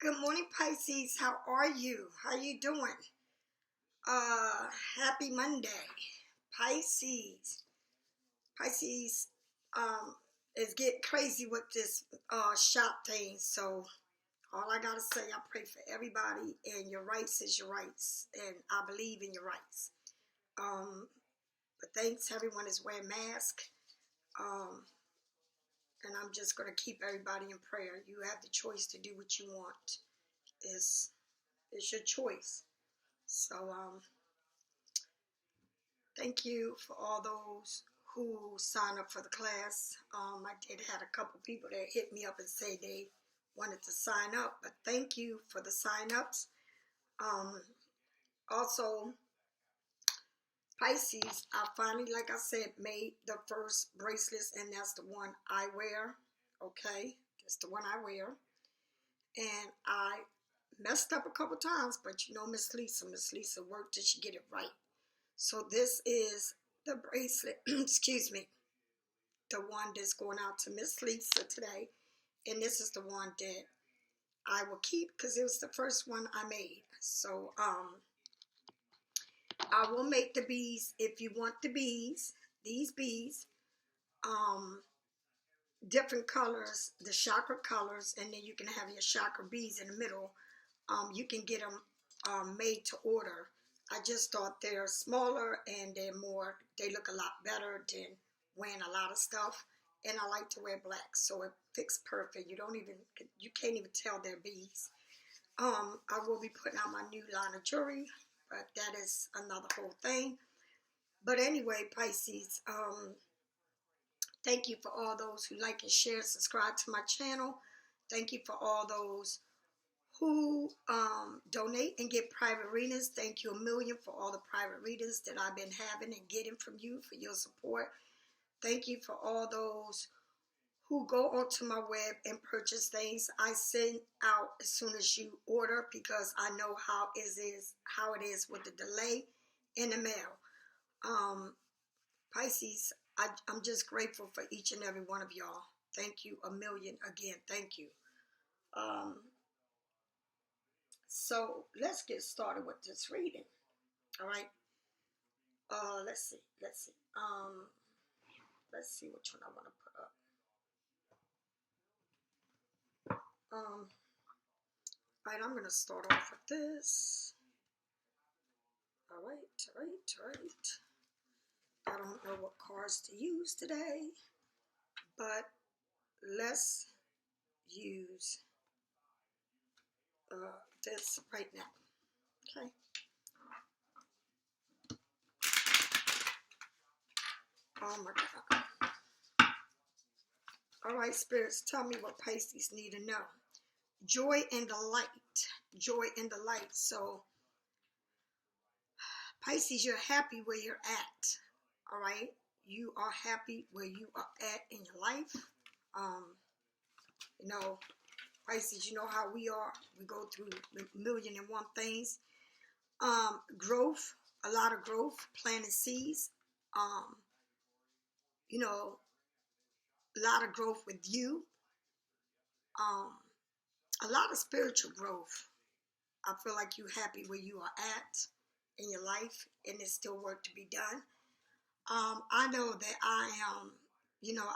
Good morning, Pisces. How are you? How you doing? Happy Monday. Pisces. Pisces is getting crazy with this shop thing. So all I gotta say, I pray for everybody, and your rights is your rights. And I believe in your rights. But thanks, everyone is wearing masks. Um, and I'm just gonna keep everybody in prayer. You have the choice to do what you want. It's your choice. So thank you for all those who signed up for the class. I did have a couple people that hit me up and say they wanted to sign up, but thank you for the sign-ups. Also, Pisces, I finally, like I said, made the first bracelets, and that's the one I wear. Okay, that's the one I wear. And I messed up a couple times, but you know Miss Lisa worked till she get it right. So this is the bracelet, excuse me, the one that's going out to Miss Lisa today. And this is the one that I will keep because it was the first one I made. So I will make the bees if you want the bees, these bees, different colors, the chakra colors, and then you can have your chakra bees in the middle. You can get them made to order. I just thought they're smaller and they look a lot better than wearing a lot of stuff. And I like to wear black, so it fits perfect. You can't even tell they're bees. I will be putting out my new line of jewelry, but that is another whole thing. But anyway, Pisces, thank you for all those who like and share, subscribe to my channel. Thank you for all those who donate and get private readings. Thank you a million for all the private readings that I've been having and getting from you, for your support. Thank you for all those who go onto my web and purchase things. I send out as soon as you order because I know how it is with the delay in the mail. Pisces, I'm just grateful for each and every one of y'all. Thank you a million again. Thank you. So let's get started with this reading. All right. Let's see. Let's see which one I want to put up. All right, I'm gonna start off with this. All right. I don't know what cards to use today, but let's use this right now. Okay. Oh my God. All right, spirits, tell me what Pisces need to know. Joy and the light. Joy and the light. So, Pisces, you're happy where you're at. All right? You are happy where you are at in your life. You know, Pisces, you know how we are. We go through a million and one things. Growth, a lot of growth, planting seeds. You know, a lot of growth with you. A lot of spiritual growth. I feel like you're happy where you are at in your life, and there's still work to be done. I know that I am,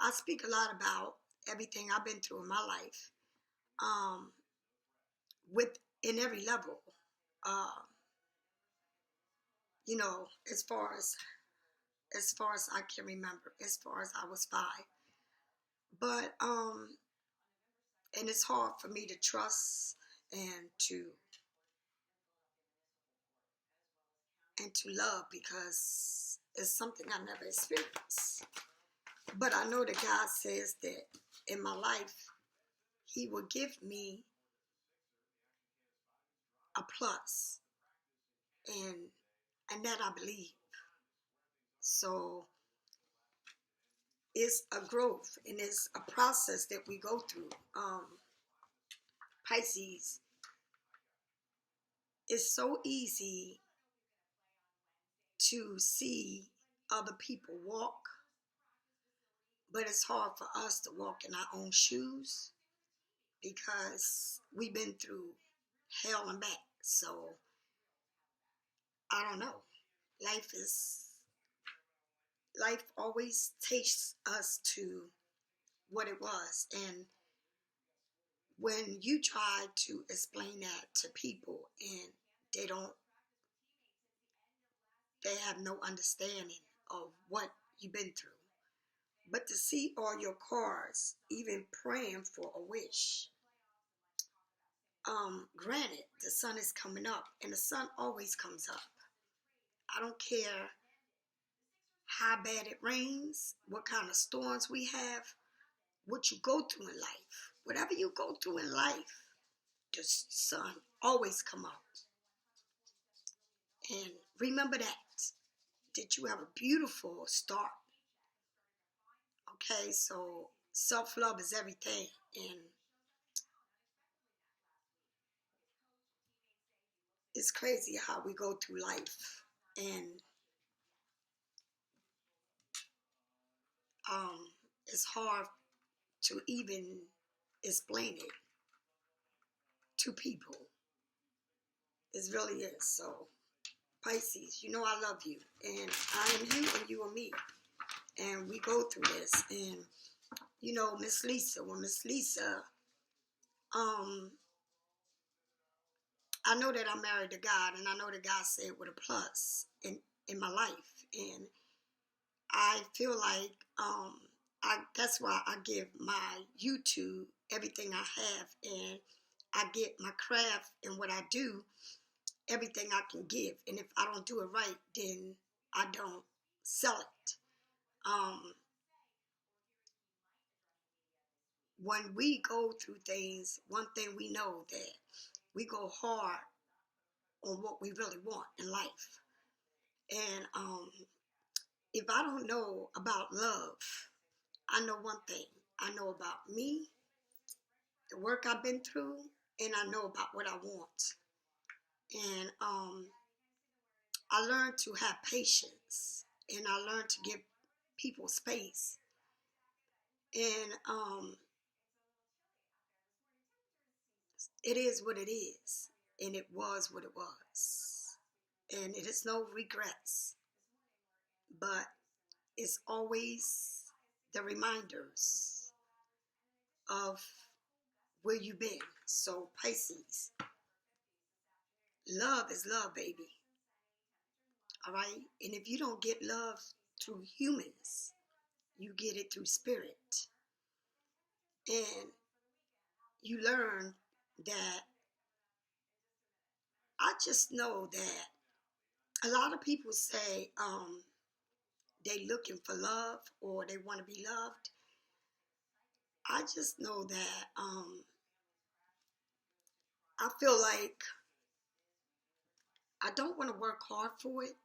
I speak a lot about everything I've been through in my life, in every level, uh, as far as I can remember, as far as I was 5. But and it's hard for me to trust and to love because it's something I never experienced. But I know that God says that in my life, He will give me a plus, and that I believe. So it's a growth and it's a process that we go through. Pisces, it's so easy to see other people walk, but it's hard for us to walk in our own shoes. because we've been through hell and back. So I don't know. Life always takes us to what it was. And when you try to explain that to people and they have no understanding of what you've been through. But to see all your cards, even praying for a wish, granted, the sun is coming up, and the sun always comes up. I don't care how bad it rains, what kind of storms we have, what you go through in life. Whatever you go through in life, the sun always come out. And remember that you have a beautiful start. Okay, so self-love is everything. And it's crazy how we go through life. And it's hard to even explain it to people. It really is. So, Pisces, you know I love you. And I am you and you are me. And we go through this. And, you know, Miss Lisa, when Miss Lisa, I know that I'm married to God, and I know that God said with a plus in my life. And I feel like that's why I give my U.To everything I have, and I get my craft and what I do, everything I can give. And if I don't do it right, then I don't sell it. When we go through things, one thing we know that we go hard on what we really want in life. And if I don't know about love, I know one thing. I know about me, the work I've been through, and I know about what I want. And I learned to have patience, and I learned to give people space. And it is what it is, and it was what it was. And it is no regrets, but it's always the reminders of where you've been. So Pisces, love is love, baby. All right? And if you don't get love through humans, you get it through spirit. And you learn that I just know that a lot of people say they looking for love or they want to be loved. I just know that I feel like I don't want to work hard for it.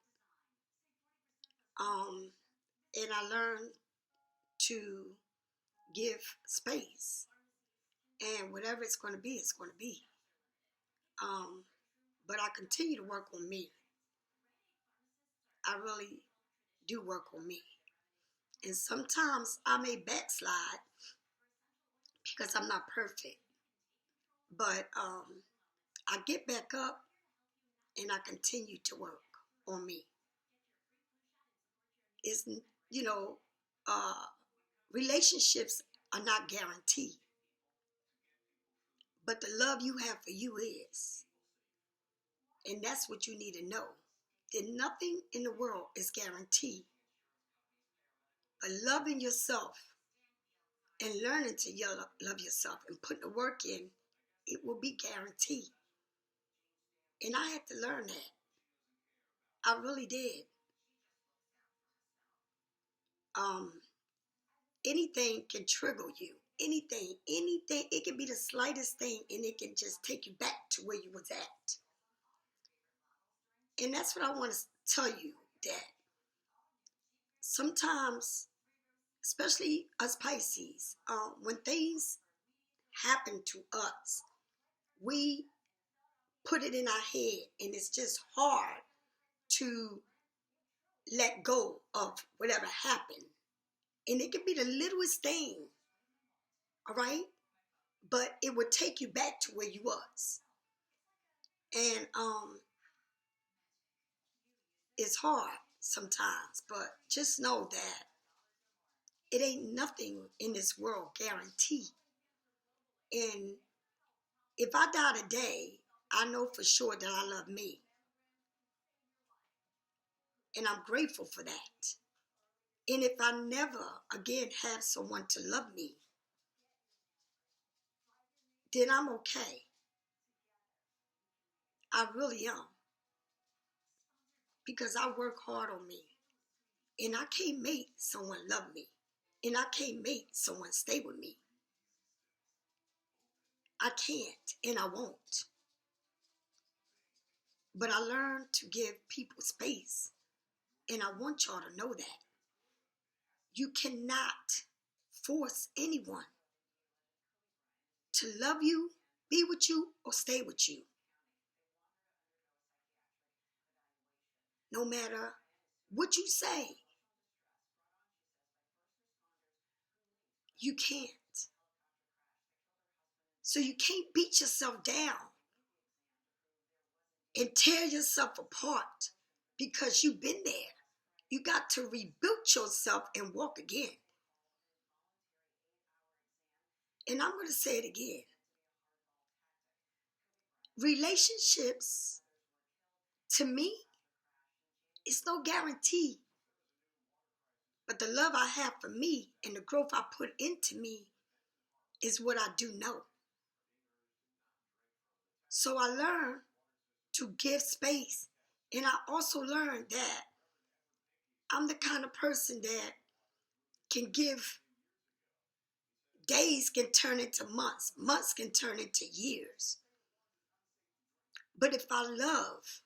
And I learned to give space. And whatever it's going to be, it's going to be. But I continue to work on me. I really do work on me. And sometimes I may backslide because I'm not perfect. But I get back up and I continue to work on me. It's, you know, relationships are not guaranteed. But the love you have for you is. And that's what you need to know. That nothing in the world is guaranteed. But loving yourself and learning to love yourself and putting the work in, it will be guaranteed. And I had to learn that. I really did. Anything can trigger you. Anything. It can be the slightest thing and it can just take you back to where you was at. And that's what I want to tell you, that sometimes, especially us Pisces, when things happen to us, we put it in our head and it's just hard to let go of whatever happened. And it can be the littlest thing, all right? but it would take you back to where you was. And it's hard sometimes, but just know that it ain't nothing in this world guaranteed. And if I die today, I know for sure that I love me. And I'm grateful for that. And if I never again have someone to love me, then I'm okay. I really am. Because I work hard on me. And I can't make someone love me. And I can't make someone stay with me. I can't and I won't. But I learned to give people space. And I want y'all to know that. You cannot force anyone to love you, be with you, or stay with you. No matter what you say, you can't. So you can't beat yourself down and tear yourself apart because you've been there. You got to rebuild yourself and walk again. And I'm going to say it again. Relationships, to me, it's no guarantee. But the love I have for me and the growth I put into me is what I do know. So I learned to give space. And I also learned that I'm the kind of person that can give. Days can turn into months. Months can turn into years. But if I love,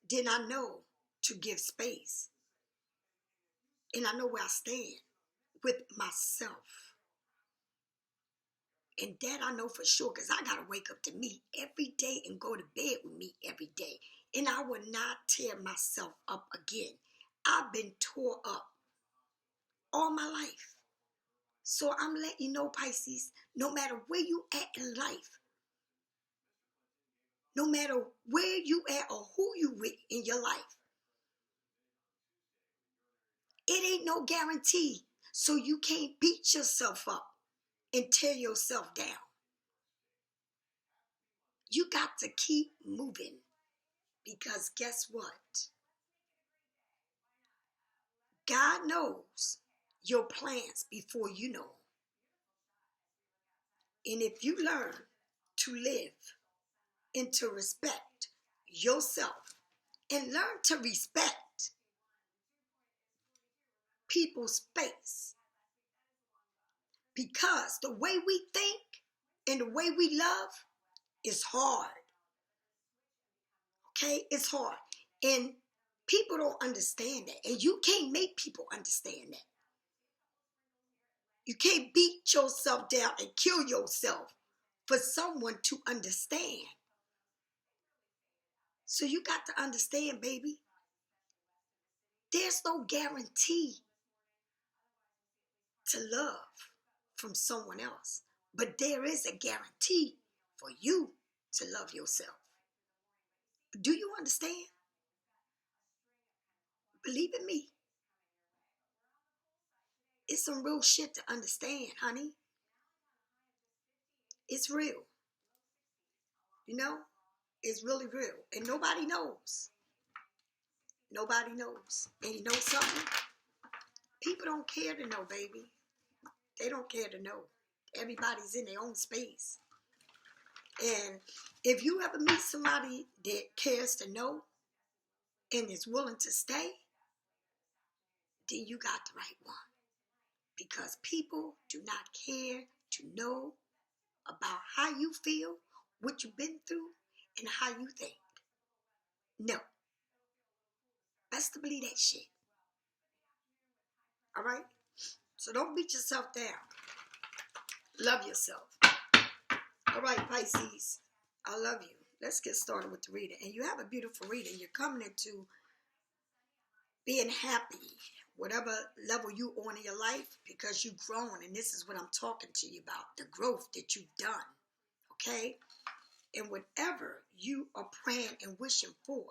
then I know to give space. And I know where I stand with myself. And that I know for sure because I got to wake up to me every day and go to bed with me every day. And I will not tear myself up again. I've been tore up all my life. So I'm letting you know, Pisces, no matter where you at in life, no matter where you at or who you with in your life, it ain't no guarantee. So you can't beat yourself up and tear yourself down. You got to keep moving because guess what? God knows your plans before you know. And if you learn to live and to respect yourself and learn to respect people's space, because the way we think and the way we love is hard. Okay? It's hard. And people don't understand that. And you can't make people understand that. You can't beat yourself down and kill yourself for someone to understand. So you got to understand, baby, there's no guarantee to love from someone else. But there is a guarantee for you to love yourself. Do you understand? Believe in me. It's some real shit to understand, honey. It's real. You know? It's really real. And nobody knows. Nobody knows. And you know something? People don't care to know, baby. They don't care to know. Everybody's in their own space. And if you ever meet somebody that cares to know and is willing to stay, then you got the right one. Because people do not care to know about how you feel, what you've been through, and how you think. No. Best to believe that shit. All right? So don't beat yourself down. Love yourself. All right, Pisces. I love you. Let's get started with the reading. And you have a beautiful reading. You're coming into being happy whatever level you on in your life, because you've grown, and this is what I'm talking to you about, the growth that you've done, okay? And whatever you are praying and wishing for,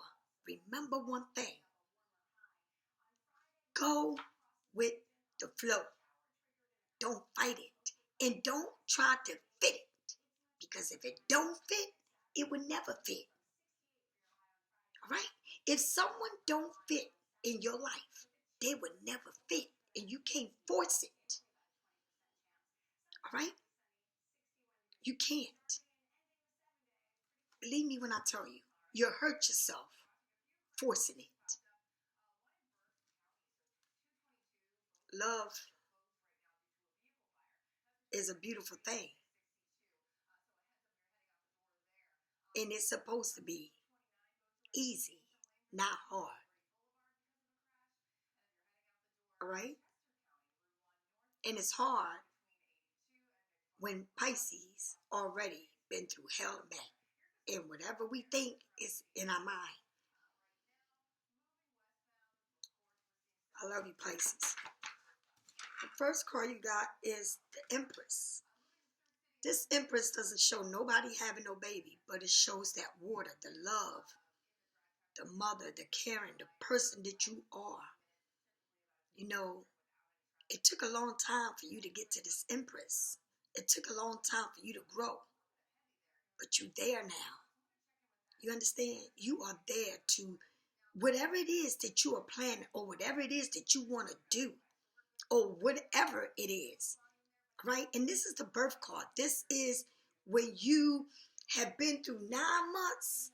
remember one thing. Go with the flow. Don't fight it. And don't try to fit it. Because if it don't fit, it will never fit. All right? If someone don't fit in your life, they would never fit. And you can't force it. All right? You can't. Believe me when I tell you, you'll hurt yourself forcing it. Love is a beautiful thing. And it's supposed to be easy, not hard. All right? And it's hard when Pisces already been through hell and back. And whatever we think is in our mind. I love you, Pisces. The first card you got is the Empress. This Empress doesn't show nobody having no baby, but it shows that water, the love, the mother, the caring, the person that you are. You know, it took a long time for you to get to this Empress. It took a long time for you to grow. But you're there now. You understand? You are there to, whatever it is that you are planning, or whatever it is that you want to do, or whatever it is, right? And this is the birth card. This is when you have been through 9 months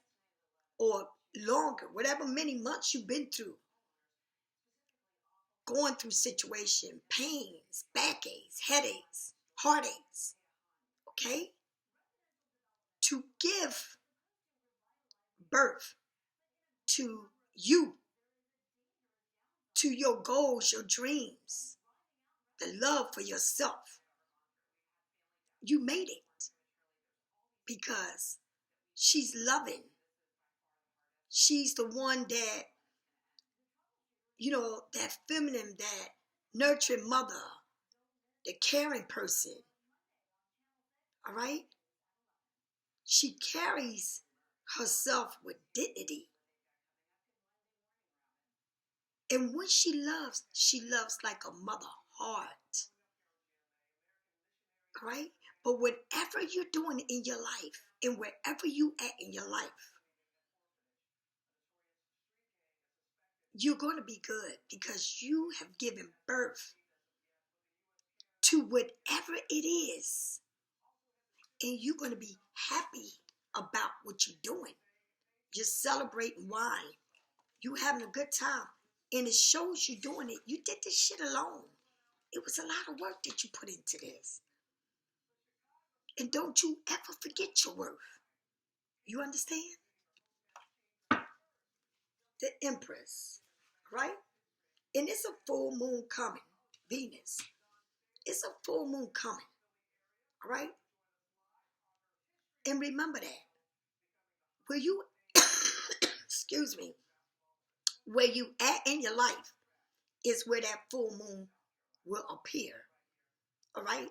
or longer, whatever many months you've been through, going through situation, pains, backaches, headaches, heartaches, okay? To give birth to you, to your goals, your dreams, the love for yourself. You made it because she's loving. She's the one that, you know, that feminine, that nurturing mother, the caring person. All right? She carries herself with dignity. And when she loves like a mother heart. All right? But whatever you're doing in your life, and wherever you at in your life, you're going to be good because you have given birth to whatever it is. And you're going to be happy about what you're doing. You're celebrating wine. You having a good time. And it shows you doing it. You did this shit alone. It was a lot of work that you put into this. And don't you ever forget your worth. You understand? The Empress, right? And it's a full moon coming. Venus. It's a full moon coming. All right? And remember that. Where you, excuse me, where you at in your life is where that full moon will appear. All right?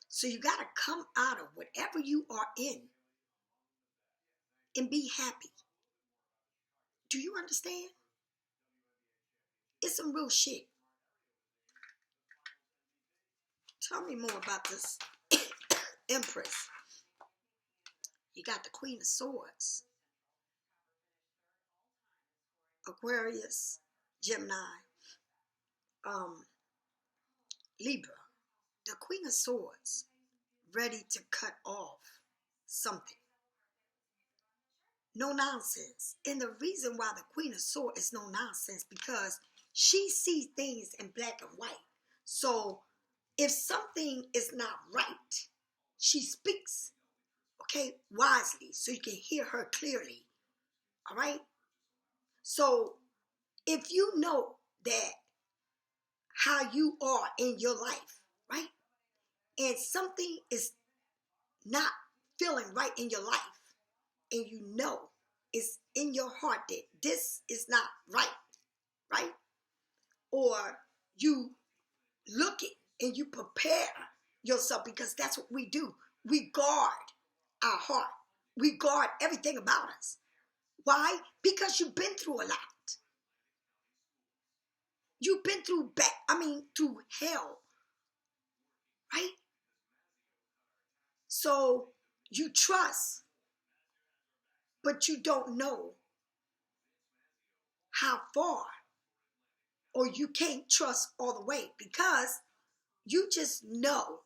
So you got to come out of whatever you are in and be happy. Do you understand? It's some real shit. Tell me more about this Empress. You got the Queen of Swords. Aquarius, Gemini, Libra. The Queen of Swords, ready to cut off something. No nonsense. And the reason why the Queen of Swords is no nonsense, because she sees things in black and white. So if something is not right, she speaks, okay, wisely, so you can hear her clearly. All right? So if you know that how you are in your life, right? And something is not feeling right in your life, and you know it's in your heart that this is not right, right? Or you look it and you prepare yourself, because that's what we do. We guard our heart. We guard everything about us. Why? Because you've been through a lot. You've been through through hell, right? So you trust, but you don't know how far, or you can't trust all the way, because you just know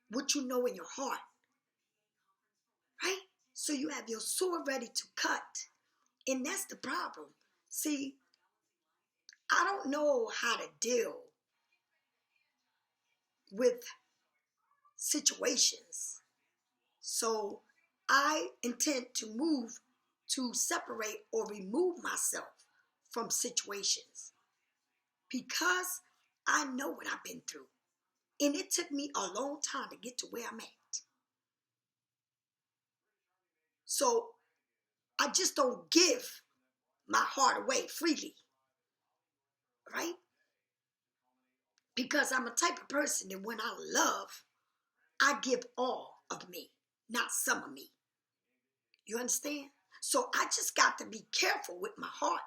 what you know in your heart, right? So you have your sword ready to cut. And that's the problem. See, I don't know how to deal with situations. So I intend to separate or remove myself from situations, because I know what I've been through. And it took me a long time to get to where I'm at. So I just don't give my heart away freely, right? Because I'm a type of person that when I love, I give all of me, not some of me. You understand? So I just got to be careful with my heart,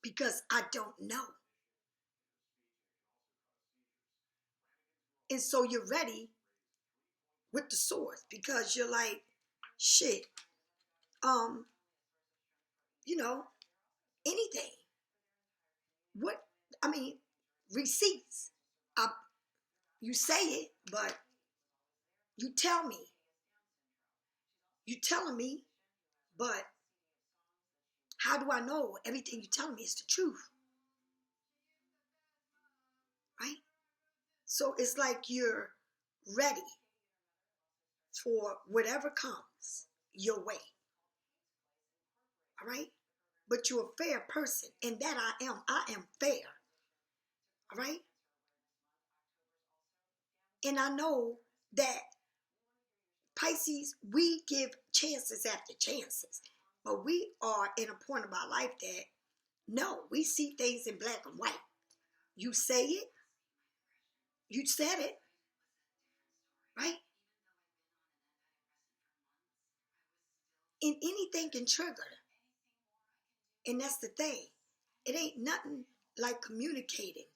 because I don't know. And so you're ready with the sword, because you're like, shit, um, you know, anything. What, I mean, receipts. You say it, but you tell me. You telling me, but how do I know everything you telling me is the truth? Right? So it's like you're ready for whatever comes your way. All right? But you're a fair person, and that I am. I am fair. All right? And I know that Pisces, we give chances after chances. But we are in a point of our life that, no, we see things in black and white. You say it, you said it, right? And anything can trigger. And that's the thing. It ain't nothing like communicating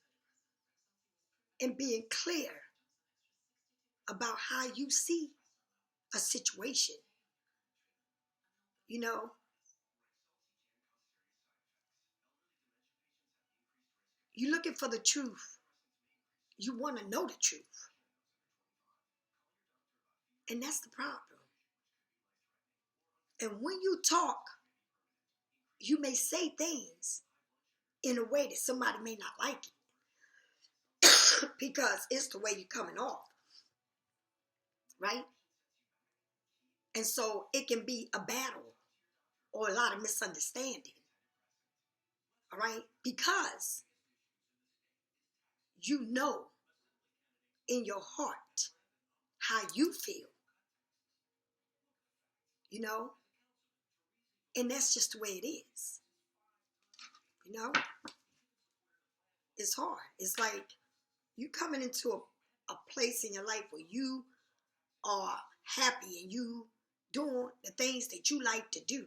and being clear about how you see a situation. You know, you're looking for the truth. You want to know the truth. And that's the problem. And when you talk, you may say things in a way that somebody may not like it because it's the way you're coming off, right? And so it can be a battle or a lot of misunderstanding, all right? Because you know in your heart how you feel, you know? And that's just the way it is, you know? It's hard. It's like you coming into a place in your life where you are happy and you doing the things that you like to do.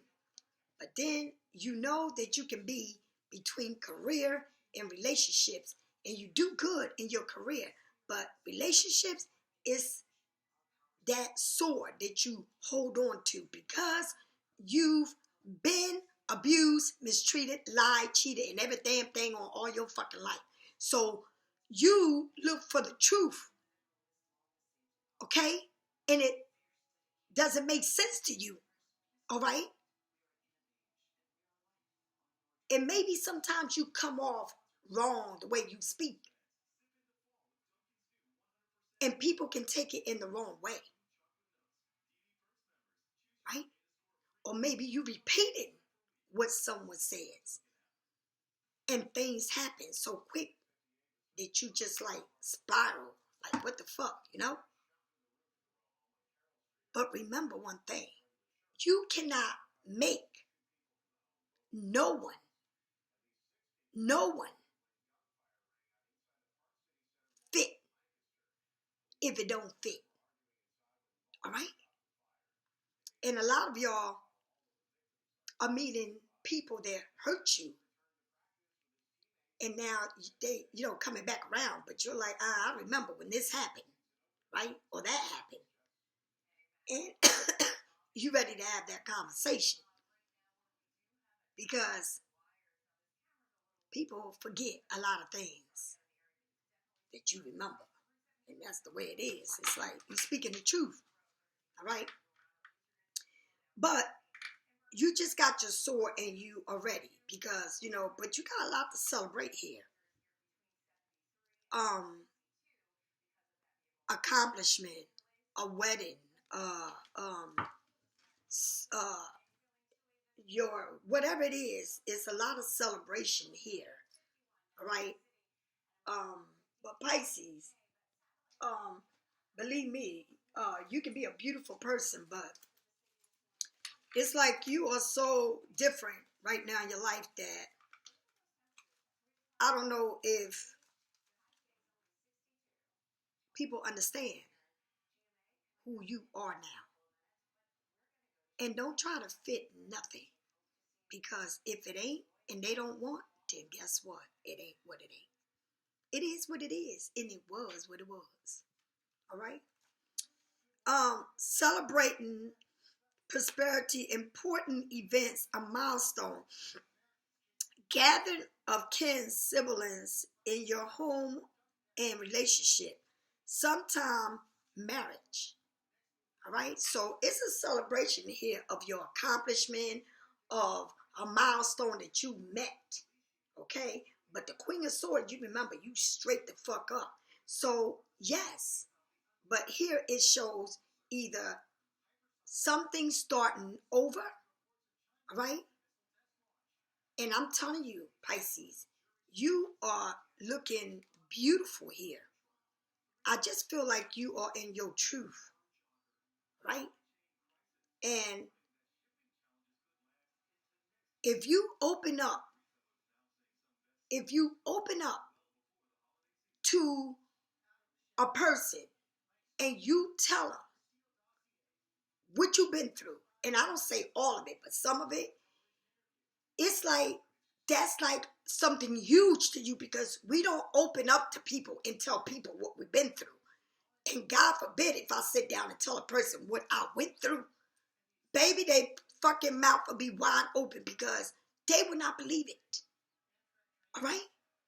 But then you know that you can be between career and relationships, and you do good in your career. But relationships is that sword that you hold on to, because you've been abused, mistreated, lied, cheated, and every damn thing on all your fucking life. So you look for the truth, okay? And it doesn't make sense to you, all right? And maybe sometimes you come off wrong the way you speak, and people can take it in the wrong way, right? Or maybe you repeating what someone says, and things happen so quick that you just like spiral, like what the fuck, you know? But remember one thing, you cannot make no one if it don't fit. All right? And a lot of y'all are meeting people that hurt you. And now they, coming back around, but you're like, I remember when this happened, right? Or that happened. And you ready to have that conversation. Because people forget a lot of things that you remember. And that's the way it is. It's like you're speaking the truth. All right? But you just got your sword and you are ready. Because, but you got a lot to celebrate here. Accomplishment, a wedding, your whatever it is, it's a lot of celebration here. All right. But Pisces, believe me, you can be a beautiful person, but it's like you are so different right now in your life that I don't know if people understand who you are now. And don't try to fit nothing, because if it ain't and they don't want, then guess what? It ain't what it ain't. It is what it is, and it was what it was. All right? Celebrating prosperity, important events, a milestone, gathering of kin, siblings in your home and relationship, sometime marriage. All right, so it's a celebration here of your accomplishment, of a milestone that you met. Okay, but the Queen of Swords, you remember, you straight the fuck up. So yes, but here it shows either something starting over, all right? And I'm telling you, Pisces, you are looking beautiful here. I just feel like you are in your truth, right? And if you open up to a person and you tell them what you've been through, and I don't say all of it, but some of it, it's like, that's like something huge to you, because we don't open up to people and tell people what we've been through. And God forbid if I sit down and tell a person what I went through, baby, they fucking mouth will be wide open, because they would not believe it. All right?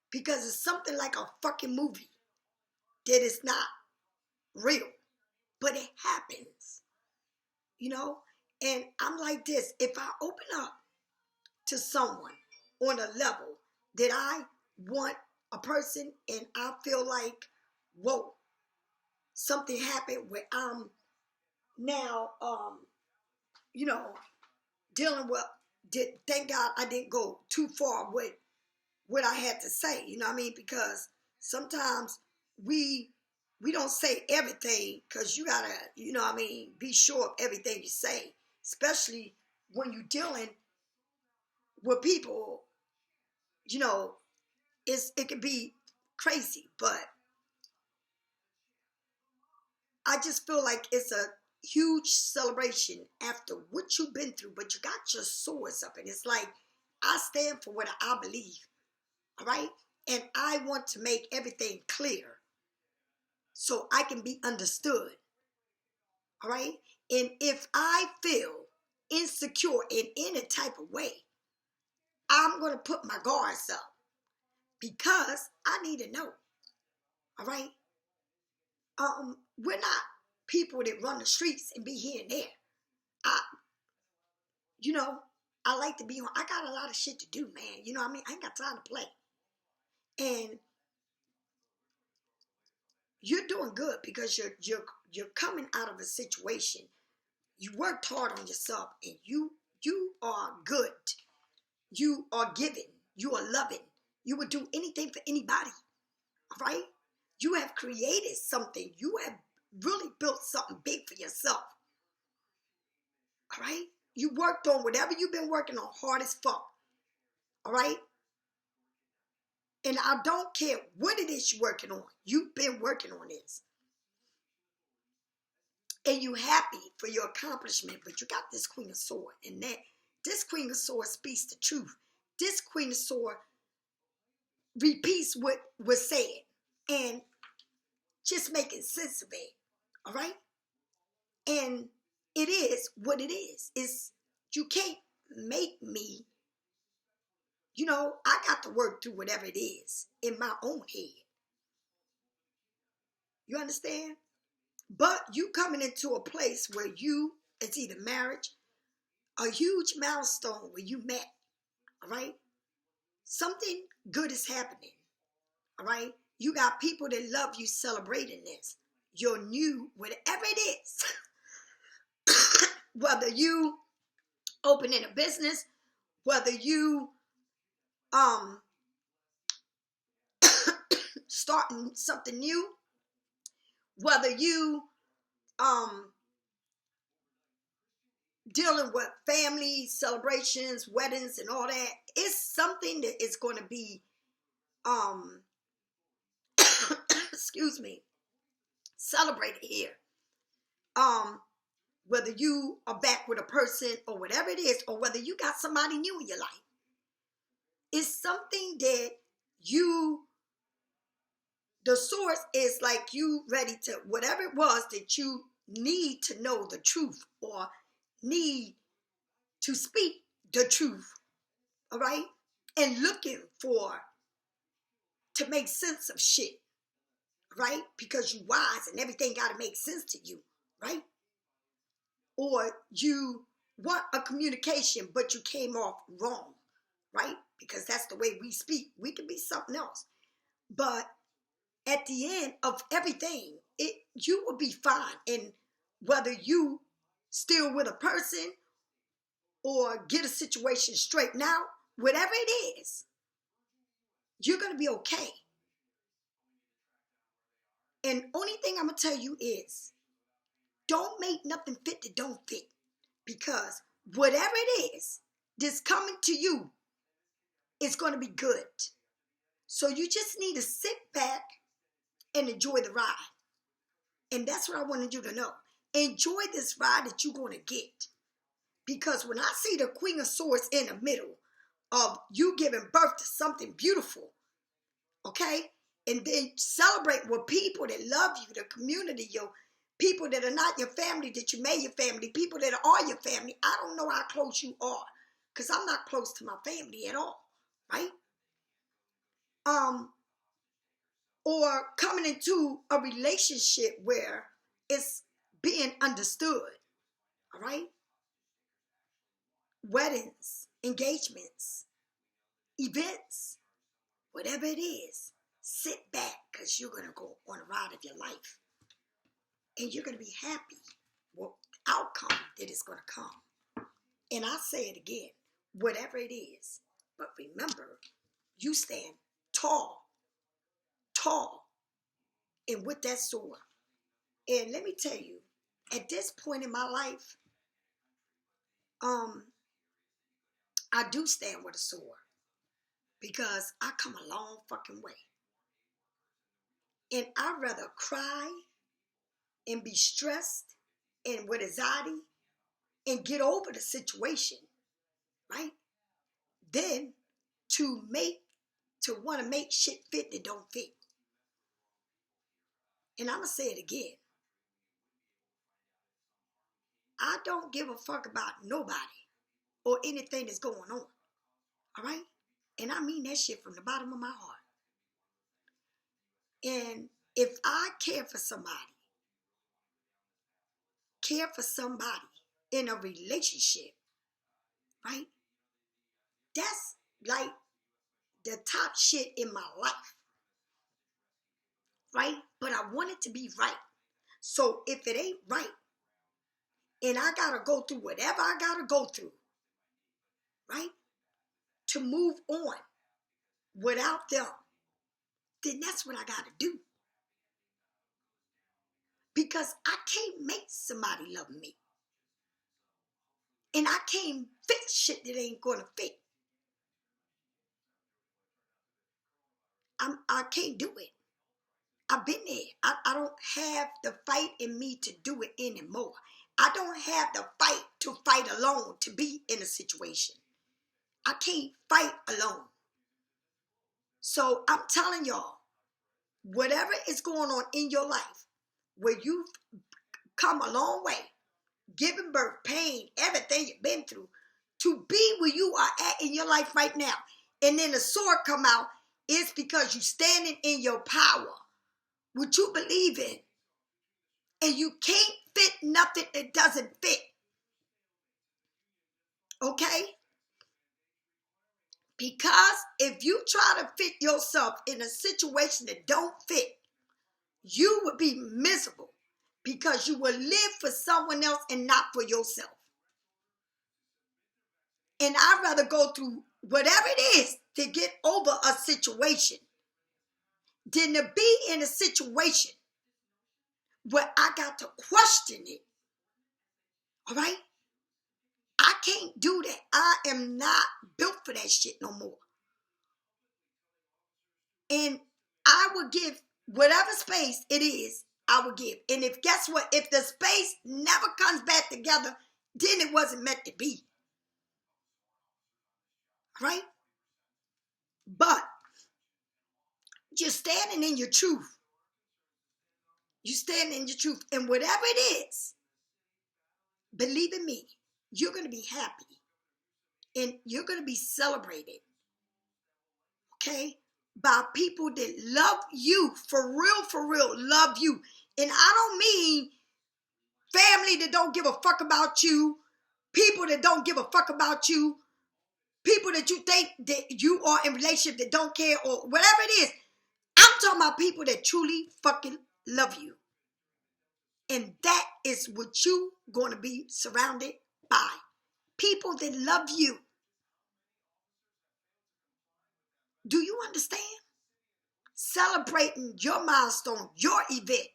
Because it's something like a fucking movie that is not real, but it happens, And I'm like this, if I open up to someone on a level that I want a person, and I feel like, whoa, something happened where I'm now, dealing with, thank God I didn't go too far with what I had to say, you know what I mean? Because sometimes we don't say everything, because you gotta, be sure of everything you say, especially when you're dealing with people, it can be crazy, but I just feel like it's a huge celebration after what you've been through, but you got your swords up, and it's like, I stand for what I believe, all right? And I want to make everything clear so I can be understood, all right? And if I feel insecure in any type of way, I'm going to put my guards up, because I need to know, all right? We're not people that run the streets and be here and there. I like to be on. I got a lot of shit to do, man. You know what I mean? I ain't got time to play. And you're doing good, because you're coming out of a situation. You worked hard on yourself, and you are good. You are giving. You are loving. You would do anything for anybody. All right? You have created something. You have really built something big for yourself. All right? You worked on whatever you've been working on hard as fuck. All right? And I don't care what it is you're working on. You've been working on this. and you happy for your accomplishment, but you got this Queen of Swords, and this Queen of Swords speaks the truth. This Queen of Swords repeats what was said and just making sense of it. All right? And it is what it is. You can't make me, I got to work through whatever it is in my own head. You understand? But you coming into a place where it's either marriage, a huge milestone where you met, all right? Something good is happening, all right? You got people that love you celebrating this. Your new, whatever it is, whether you opening a business, whether you starting something new, whether you dealing with family celebrations, weddings, and all that, it's something that is going to be excuse me, celebrated here. Whether you are back with a person or whatever it is, or whether you got somebody new in your life, it's something that the source is like you ready to, whatever it was that you need to know the truth or need to speak the truth, all right? And looking to make sense of shit, right? Because you wise and everything got to make sense to you, right? Or you want a communication, but you came off wrong, right? Because that's the way we speak. We can be something else. But at the end of everything, you will be fine. And whether you still with a person or get a situation straightened out, whatever it is, you're going to be okay. And only thing I'm going to tell you is, don't make nothing fit that don't fit. Because whatever it is that's coming to you, it's going to be good. So you just need to sit back and enjoy the ride. And that's what I wanted you to know. Enjoy this ride that you're going to get. Because when I see the Queen of Swords in the middle of you giving birth to something beautiful, okay? And then celebrate with people that love you, the community, your people that are not your family, that you made your family, people that are your family. I don't know how close you are, because I'm not close to my family at all, right? Or coming into a relationship where it's being understood, all right? Weddings, engagements, events, whatever it is, sit back, because you're going to go on a ride of your life. And you're going to be happy with the outcome that is going to come. And I say it again, whatever it is. But remember, you stand tall, and with that sword. And let me tell you, at this point in my life, I do stand with a sword. Because I come a long fucking way. And I'd rather cry and be stressed and with anxiety and get over the situation, right? Than to want to make shit fit that don't fit. And I'm going to say it again. I don't give a fuck about nobody or anything that's going on. All right? And I mean that shit from the bottom of my heart. And if I care for somebody in a relationship, right? That's like the top shit in my life, right? But I want it to be right. So if it ain't right, and I gotta go through whatever I gotta go through, right? To move on without them, then that's what I gotta do. Because I can't make somebody love me. And I can't fix shit that ain't gonna fit. I can't do it. I've been there. I don't have the fight in me to do it anymore. I don't have the fight to fight alone to be in a situation. I can't fight alone. So I'm telling y'all, whatever is going on in your life, where you've come a long way, giving birth, pain, everything you've been through, to be where you are at in your life right now, and then the sword come out, it's because you're standing in your power, what you believe in, and you can't fit nothing that doesn't fit. Okay? Because if you try to fit yourself in a situation that don't fit, you will be miserable because you will live for someone else and not for yourself. And I'd rather go through whatever it is to get over a situation than to be in a situation where I got to question it. All right? I can't do that. I am not built for that shit no more. And I will give whatever space it is, I will give. And if guess what? If the space never comes back together, then it wasn't meant to be. Right? But you're standing in your truth. You stand in your truth. And whatever it is, believe in me, you're going to be happy. And you're going to be celebrated. Okay? By people that love you, for real, love you. And I don't mean family that don't give a fuck about you, people that don't give a fuck about you, people that you think that you are in relationship that don't care or whatever it is. I'm talking about people that truly fucking love you. And that is what you going to be surrounded by. People that love you. Do you understand? Celebrating your milestone, your event,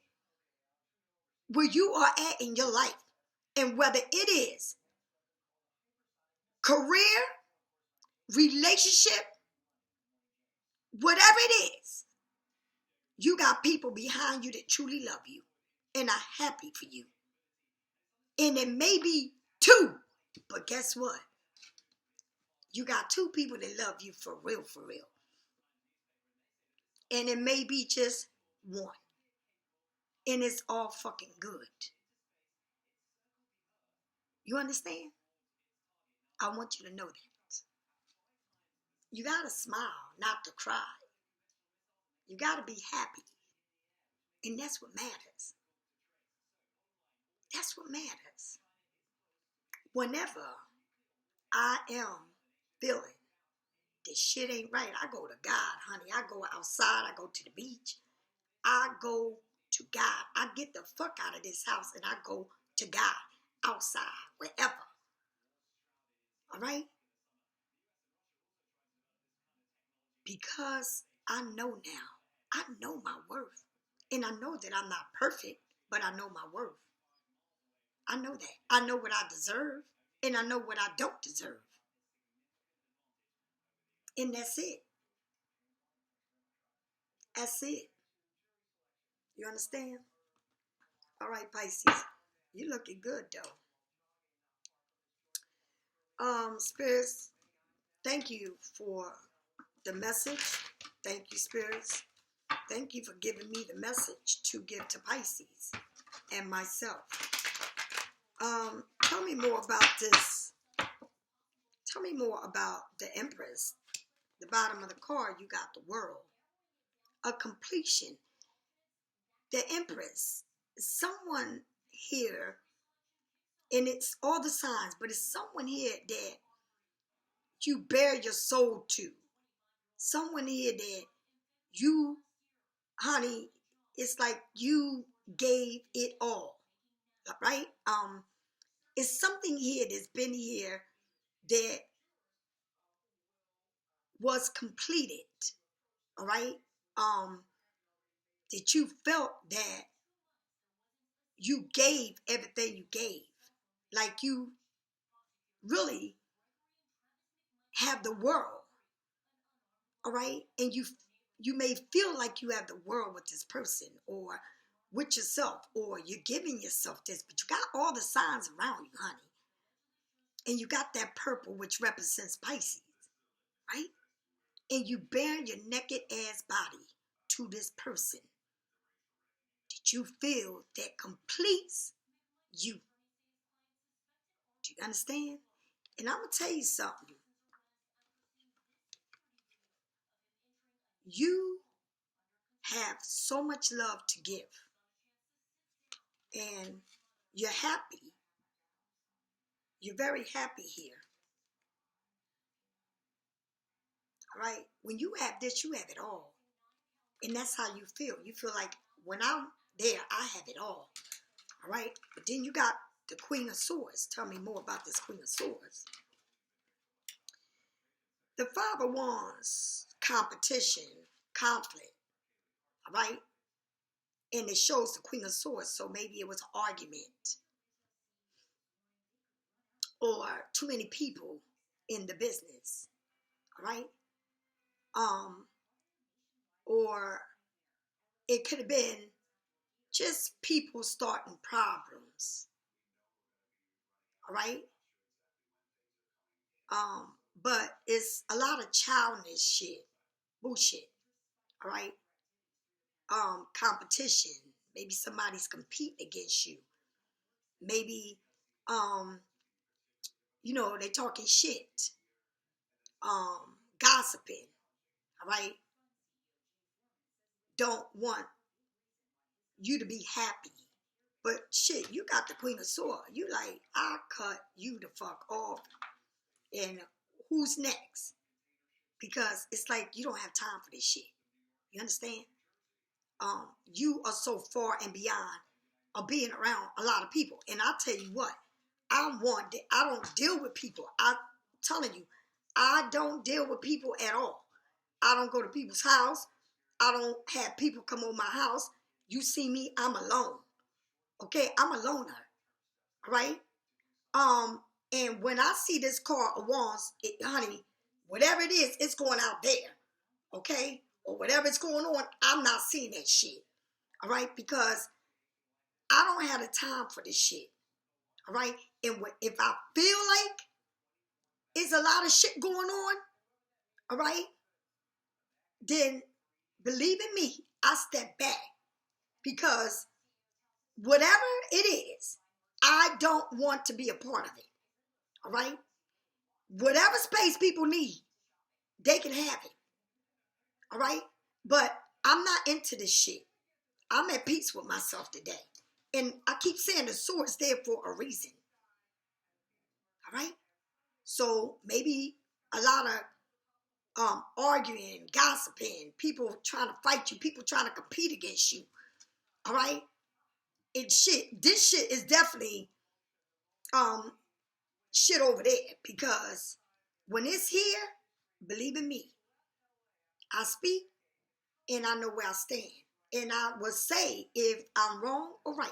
where you are at in your life. And whether it is career, relationship, whatever it is, you got people behind you that truly love you and are happy for you. And it may be two, but guess what? You got two people that love you for real, for real. And it may be just one. And it's all fucking good. You understand? I want you to know that. You got to smile, not to cry. You got to be happy. And that's what matters. That's what matters. Whenever I am feeling this shit ain't right, I go to God, honey. I go outside. I go to the beach. I go to God. I get the fuck out of this house and I go to God outside, wherever. All right? Because I know now. I know my worth. And I know that I'm not perfect, but I know my worth. I know that. I know what I deserve, and I know what I don't deserve. And that's it. That's it. You understand? All right, Pisces. You looking good, though. Spirits, thank you for the message. Thank you, Spirits. Thank you for giving me the message to give to Pisces and myself. Tell me more about this. Tell me more about the Empress. The bottom of the card, you got the World. A completion. The Empress. Someone here, and it's all the signs, but it's someone here that you bear your soul to. Someone here that you, honey, it's like you gave it all, right? It's something here that's been here that was completed, all right? That you felt that you gave everything you gave. Like you really have the world, all right? And you may feel like you have the world with this person or with yourself, or you're giving yourself this, but you got all the signs around you, honey. And you got that purple, which represents Pisces, right? And you bear your naked ass body to this person that you feel that completes you. Do you understand? And I'm going to tell you something. You have so much love to give. And you're happy. You're very happy here. All right? When you have this, you have it all. And that's how you feel. You feel like when I'm there, I have it all. All right? But then you got the Queen of Swords. Tell me more about this Queen of Swords. The Five of Wands, competition, conflict. All right? And it shows the Queen of Swords. So maybe it was an argument. Or too many people in the business. All right? Or it could have been just people starting problems. All right? But it's a lot of childish shit, bullshit. All right? Competition. Maybe somebody's competing against you. Maybe, they talking shit. Gossiping. All right? Don't want you to be happy. But shit, you got the Queen of Swords. You like, I cut you the fuck off. And who's next? Because it's like you don't have time for this shit. You understand? You are so far and beyond of being around a lot of people. And I'll tell you what, I don't deal with people. I'm telling you, I don't deal with people at all. I don't go to people's house. I don't have people come over my house. You see me, I'm alone. Okay, I'm a loner. All right? And when I see this card of wands, honey, whatever it is, it's going out there. Okay? Or whatever is going on, I'm not seeing that shit. All right? Because I don't have the time for this shit. All right? And if I feel like it's a lot of shit going on, all right, then believe in me, I step back. Because whatever it is, I don't want to be a part of it. All right? Whatever space people need, they can have it. All right? But I'm not into this shit. I'm at peace with myself today. And I keep saying the sword's there for a reason. All right? So maybe a lot of arguing, gossiping, people trying to fight you, people trying to compete against you. All right? This shit is definitely shit over there, because when it's here, believe in me, I speak and I know where I stand. And I will say if I'm wrong or right.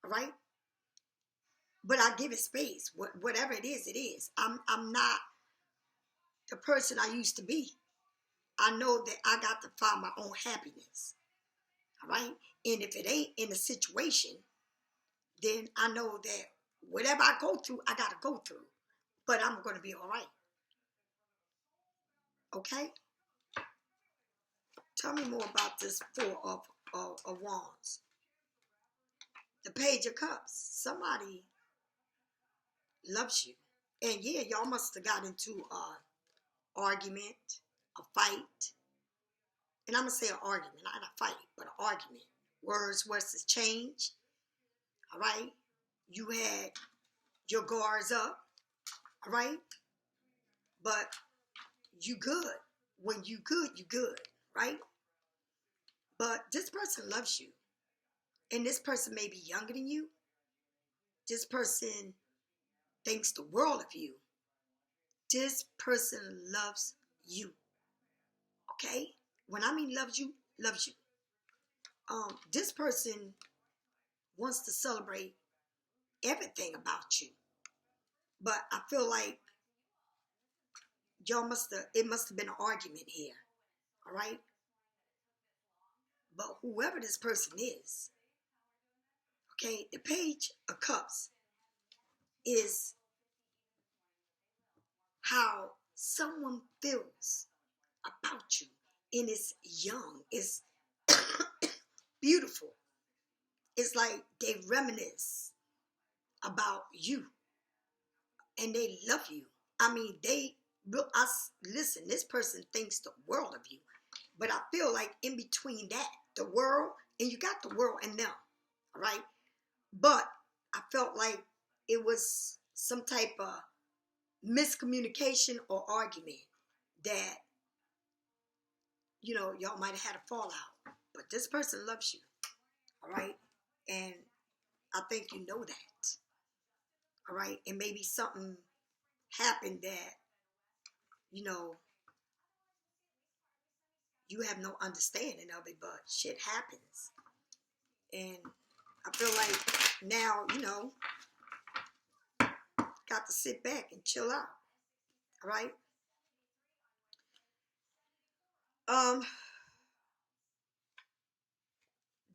All right? But I give it space. Whatever it is, it is. I'm not the person I used to be. I know that I got to find my own happiness. All right? And if it ain't in a situation, then I know that whatever I go through, I got to go through. But I'm going to be all right. Okay? Tell me more about this Four of Wands. The Page of Cups. Somebody loves you. And yeah, y'all must have got into an argument, a fight. And I'm going to say an argument, not a fight, but an argument. Words versus change. All right? You had your guards up. All right? But you good. When you good, you good. Right? But this person loves you. And this person may be younger than you. This person thinks the world of you. This person loves you. Okay? When I mean loves you, loves you. This person wants to celebrate everything about you. But I feel like it must have been an argument here. All right? But whoever this person is, okay, the Page of Cups is how someone feels about you. And it's young. It's beautiful. It's like they reminisce about you. And they love you. I mean, listen, this person thinks the world of you. But I feel like in between that, the world, and you got the world and them, all right? But I felt like it was some type of miscommunication or argument that, y'all might have had a fallout. But this person loves you, all right? And I think you know that, all right? And maybe something happened that, you have no understanding of it, but shit happens. And I feel like now, got to sit back and chill out. All right.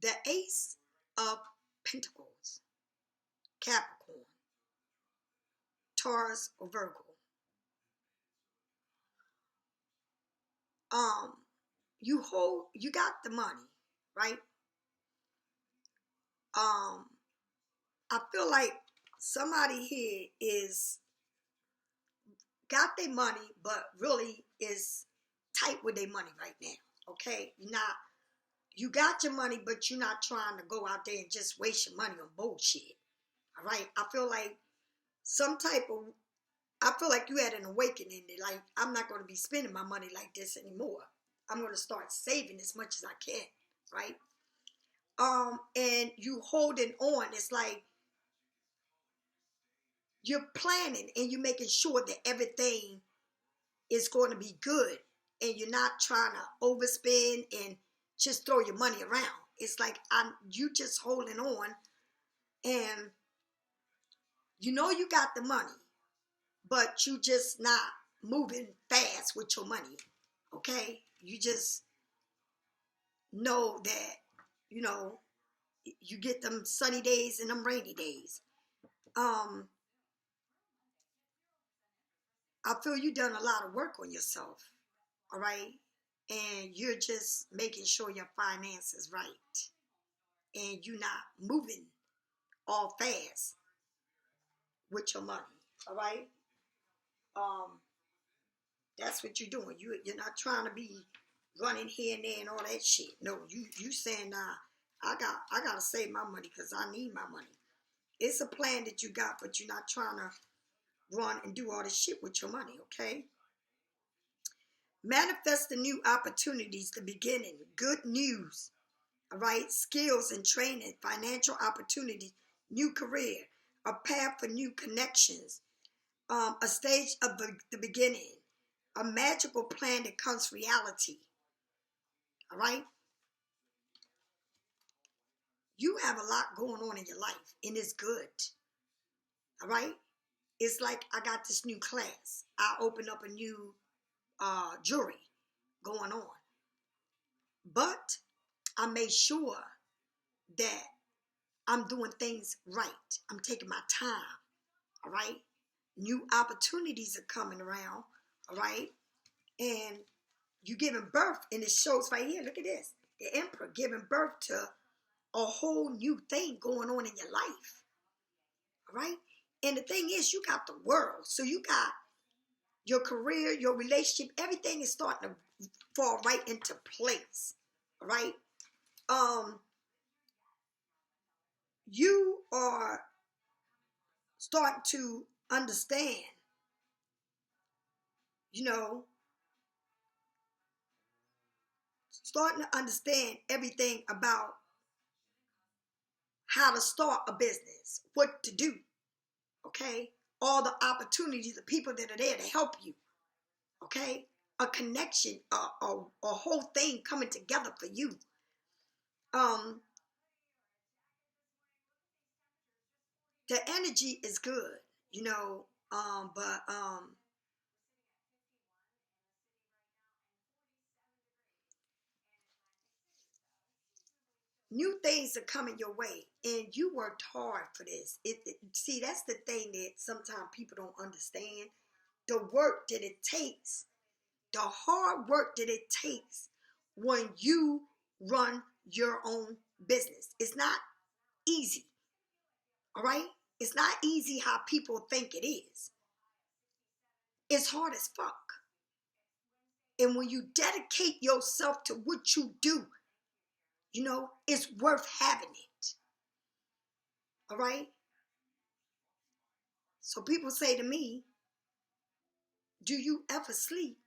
The Ace of Pentacles, Capricorn, Taurus, or Virgo. You got the money, right? I feel like somebody here got their money, but really is tight with their money right now. Okay, you got your money, but you're not trying to go out there and just waste your money on bullshit. All right, I feel like you had an awakening. Like, I'm not going to be spending my money like this anymore. I'm going to start saving as much as I can, right? And you holding on. It's like you're planning and you're making sure that everything is going to be good, and you're not trying to overspend and just throw your money around. It's like you just holding on, and you got the money, but you just not moving fast with your money. Okay, you just know that you get them sunny days and them rainy days. I feel you done a lot of work on yourself, all right? And you're just making sure your finance is right. And you're not moving all fast with your money, all right? That's what you're doing. You're not trying to be running here and there and all that shit. No, you saying, nah, I gotta save my money because I need my money. It's a plan that you got, but you're not trying to run and do all this shit with your money, okay? Manifest the new opportunities, the beginning, good news, all right? Skills and training, financial opportunities, new career, a path for new connections, a stage of the beginning, a magical plan that comes reality, all right? You have a lot going on in your life, and it's good, all right? It's like I got this new class. I opened up a new jury going on. But I made sure that I'm doing things right. I'm taking my time, all right? New opportunities are coming around, all right? And you giving birth, and it shows right here, look at this. The Emperor giving birth to a whole new thing going on in your life, all right? And the thing is, you got the world. So you got your career, your relationship, everything is starting to fall right into place, all right? You are starting to understand, starting to understand everything about how to start a business, what to do, okay? All the opportunities, the people that are there to help you, okay? A connection, a whole thing coming together for you. The energy is good, but new things are coming your way, and you worked hard for this. See, that's the thing that sometimes people don't understand. The work that it takes, the hard work that it takes when you run your own business. It's not easy, all right? It's not easy how people think it is. It's hard as fuck. And when you dedicate yourself to what you do, you know, it's worth having it. All right? So people say to me, do you ever sleep?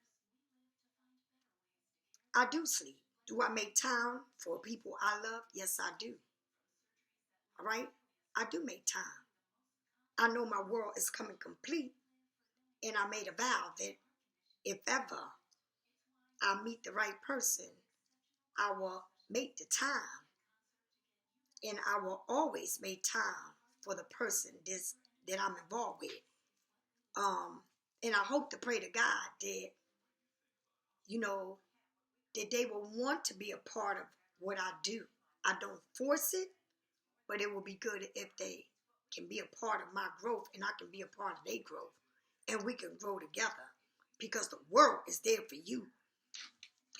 I do sleep. Do I make time for people I love? Yes, I do. All right? I do make time. I know my world is coming complete, and I made a vow that if ever I meet the right person, I will make the time, and I will always make time for the person that I'm involved with. And I hope to pray to God that, you know, that they will want to be a part of what I do. I don't force it, but it will be good if they can be a part of my growth and I can be a part of their growth. And we can grow together because the world is there for you.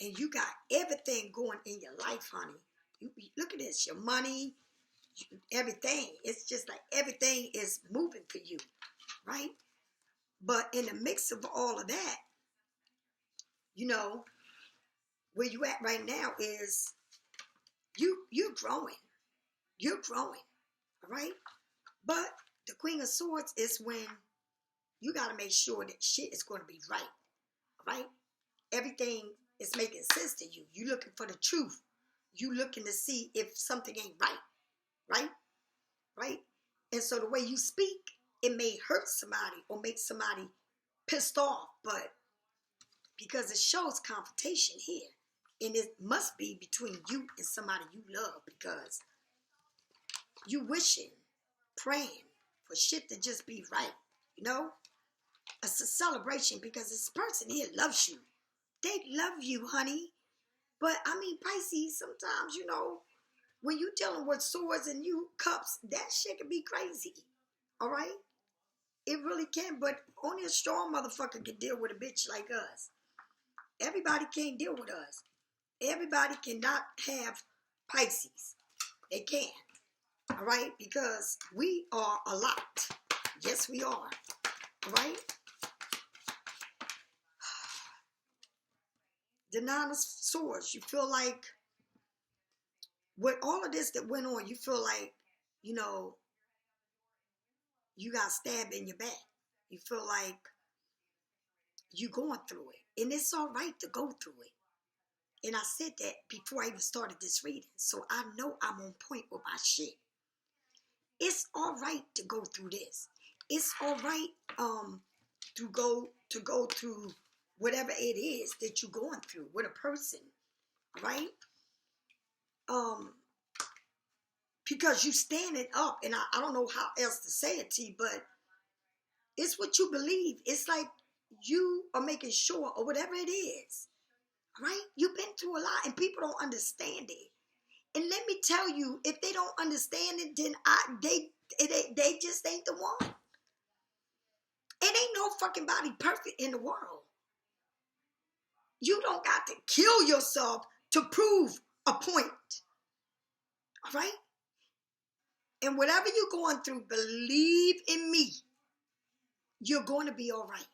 And you got everything going in your life, honey. Look at this, your money, everything. It's just like everything is moving for you, right? But in the mix of all of that, you know, where you at right now is you're growing. You're growing, all right? But the Queen of Swords is when you got to make sure that shit is going to be right, all right? Everything is making sense to you. You looking for the truth. You looking to see if something ain't right? Right? And so the way you speak, it may hurt somebody or make somebody pissed off, but because it shows confrontation here, and it must be between you and somebody you love because you wishing, praying for shit to just be right, you know? It's a celebration because this person here loves you. They love you, honey. But I mean, Pisces, sometimes, you know, when you dealing with swords and you cups, that shit can be crazy. All right? It really can, but only a strong motherfucker can deal with a bitch like us. Everybody can't deal with us. Everybody cannot have Pisces. They can't. All right? Because we are a lot. Yes, we are. All right? The Nine of Swords, you feel like with all of this that went on, you feel like, you know, you got stabbed in your back. You feel like you're going through it. And it's all right to go through it. And I said that before I even started this reading. So I know I'm on point with my shit. It's all right to go through this. It's all right to go through whatever it is that you're going through with a person. Right? Because you standing up, and I don't know how else to say it to you, but it's what you believe. It's like you are making sure, or whatever it is, right? You've been through a lot, and people don't understand it. And let me tell you, if they don't understand it, then they just ain't the one. It ain't no fucking body perfect in the world. You don't got to kill yourself to prove a point, all right? And whatever you're going through, believe in me, you're going to be all right.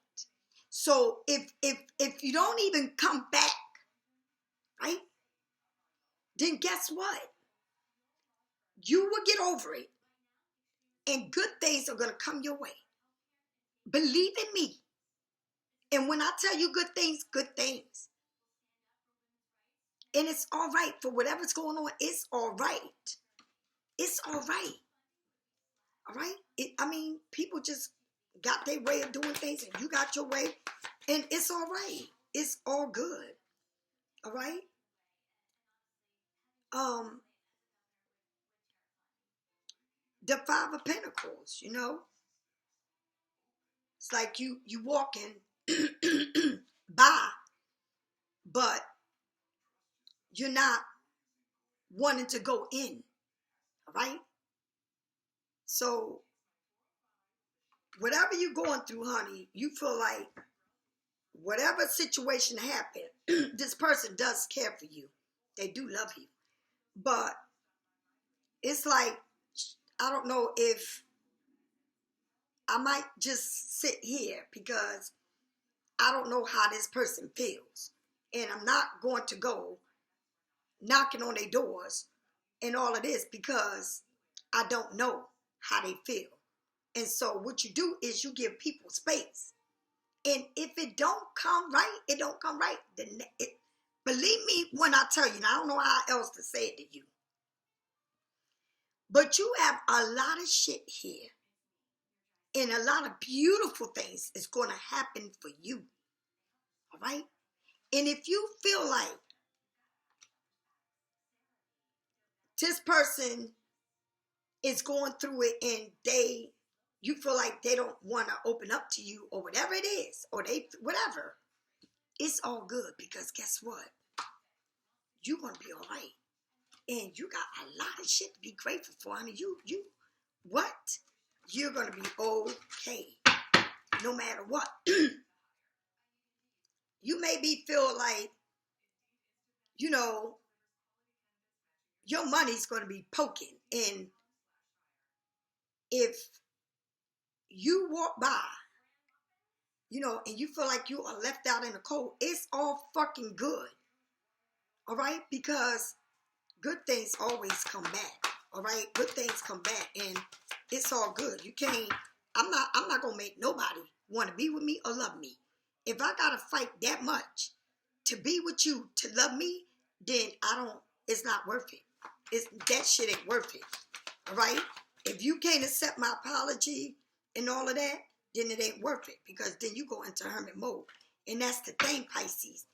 So if you don't even come back, right, then guess what? You will get over it, and good things are going to come your way. Believe in me. And when I tell you good things, good things. And it's all right for whatever's going on. It's all right. It's all right. All right? I mean, people just got their way of doing things, and you got your way, and it's all right. It's all good. All right? The Five of Pentacles, you know? It's like you walking by, but you're not wanting to go in. All right? So whatever you're going through, honey, you feel like whatever situation happened, this person does care for you. They do love you. But it's like, I don't know if I might just sit here because I don't know how this person feels. And I'm not going to go knocking on their doors and all of this because I don't know how they feel. And so what you do is you give people space. And if it don't come right, it don't come right. Believe me when I tell you, and I don't know how else to say it to you. But you have a lot of shit here. And a lot of beautiful things is going to happen for you. All right? And if you feel like this person is going through it and you feel like they don't want to open up to you or whatever it is, or whatever, it's all good because guess what? You're going to be all right. And you got a lot of shit to be grateful for. I mean, what? You're going to be okay no matter what. You maybe feel like, your money's going to be poking. And if you walk by, and you feel like you are left out in the cold, it's all fucking good. All right? Because good things always come back. All right? Good things come back and it's all good. I'm not going to make nobody want to be with me or love me. If I got to fight that much to be with you, to love me, then it's not worth it. That shit ain't worth it. All right? If you can't accept my apology and all of that, then it ain't worth it because then you go into hermit mode. And that's the thing, Pisces.